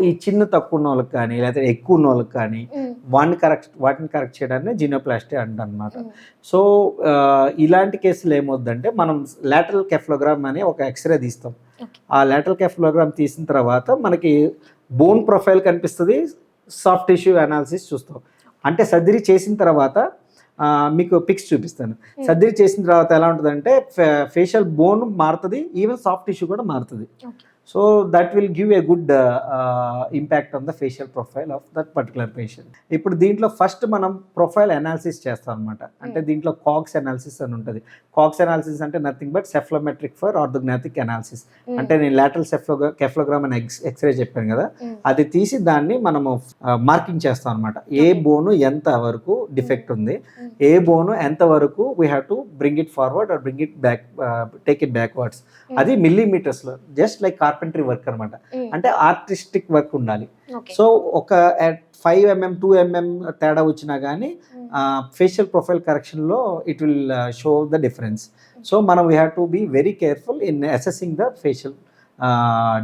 ఈ చిన్న తక్కువ ఉన్న వాళ్ళకి కానీ లేకపోతే ఎక్కువ ఉన్న వాళ్ళకి కానీ వాటిని కరెక్ట్ చేయడాన్ని జీనోప్లాస్టీ అంటన్నమాట. సో ఇలాంటి కేసులు ఏమవుద్దంటే మనం లాటరల్ కెఫ్లోగ్రామ్ అనే ఒక ఎక్స్రే తీస్తాం. ఆ లాటరల్ కెఫ్లోగ్రామ్ తీసిన తర్వాత మనకి బోన్ ప్రొఫైల్ కనిపిస్తుంది, సాఫ్ట్ టిష్యూ అనాలిసిస్ చూస్తాం. అంటే సర్జరీ చేసిన తర్వాత మీకు పిక్స్ చూపిస్తాను. సర్జరీ చేసిన తర్వాత ఎలా ఉంటుందంటే ఫేషియల్ బోన్ మారుతుంది, ఈవెన్ సాఫ్ట్ టిష్యూ కూడా మారుతుంది. So that will give a good impact on the facial profile of that particular patient. ఇప్పుడు దీంట్లో ఫస్ట్ మనం ప్రొఫైల్ అనాలిసిస్ చేస్తాం అనమాట. అంటే దీంట్లో కాక్స్ అనాలిసిస్ అని ఉంటుంది. కాక్స్ అనాలిసిస్ అంటే nothing but cephalometric for orthognathic analysis. అంటే నేను లాటరల్ కెఫ్లోగ్రామ్ అని ఎక్స్రే చెప్పాను కదా, అది తీసి దాన్ని మనము మార్కింగ్ చేస్తాం అనమాట. ఏ బోను ఎంత వరకు డిఫెక్ట్ ఉంది, ఏ బోను ఎంత వరకు we have to bring it forward are bring it back, take it backwards. అది మిల్లీమీటర్స్లో, జస్ట్ లైక్ కార్పెంటరీ వర్క్ అనమాట. అంటే ఆర్టిస్టిక్ వర్క్ ఉండాలి. సో ఒక 5 mm 2 mm తేడా వచ్చినా కానీ ఫేషియల్ ప్రొఫైల్ కరెక్షన్లో it will show the difference. So మనం we have to be very careful in assessing the facial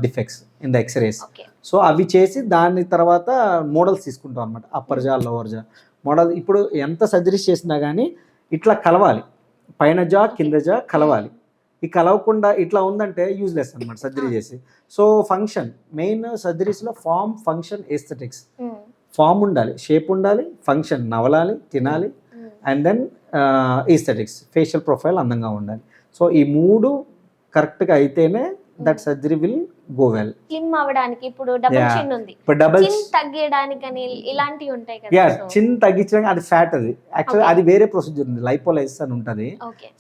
defects in the x-rays. So అవి చేసి దాని తర్వాత మోడల్స్ తీసుకుంటాం అనమాట. అప్పర్ జా, లోవర్ జా మోడల్. ఇప్పుడు ఎంత సర్జరీస్ చేసినా కానీ ఇట్లా కలవాలి, పైన జా కింద జా కలవాలి. ఈ కలవకుండా ఇట్లా ఉందంటే యూజ్లెస్ అనమాట సర్జరీ చేసి. సో ఫంక్షన్ మెయిన్ సర్జరీస్లో ఫామ్, ఫంక్షన్, ఎస్థెటిక్స్. ఫామ్ ఉండాలి, షేప్ ఉండాలి, ఫంక్షన్ నవలాలి, తినాలి, and then aesthetics, facial profile అందంగా ఉండాలి. సో ఈ 3 కరెక్ట్గా అయితేనే that surgery will go well. Slim అవడానికి ఇప్పుడు డబుల్ చిన్ ఉంది, ఇప్పుడు డబుల్ చిన్ తగ్గడానికి అని ఇలాంటివి ఉంటాయి కదా. యా, చిన్ తగ్గించడానికి అది ఫ్యాట్, అది యాక్చువల్లీ అది వేరే ప్రొసీజర్ ఉంది, లైపోలైసిస్ అని ఉంటుంది.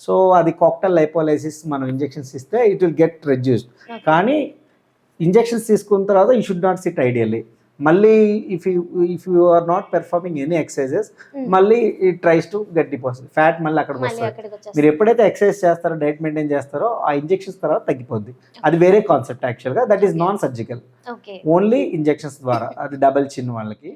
సో అది కాక్టైల్ లైపోలైసిస్ మనం ఇంజెక్షన్స్ ఇస్తే ఇట్ విల్ గెట్ రెడ్యూస్డ్. కానీ ఇంజెక్షన్స్ తీసుకున్న తర్వాత you should not sit ideally. మళ్ళీ if you are not performing any exercises మళ్ళీ it tries to get deposit, fat మళ్ళీ అక్కడికి వస్తుంది. మీరు ఎప్పుడైతే ఎక్సర్సైజ్ చేస్తారో, డైట్ మెయింటైన్ చేస్తారో, ఆ ఇంజెక్షన్స్ తర్వాత తగ్గిపోద్ది. అది వేరే కాన్సెప్ట్ యాక్చువల్గా. That is non surgical, only injections ద్వారా. అది డబల్ చిన్ వాళ్ళకి.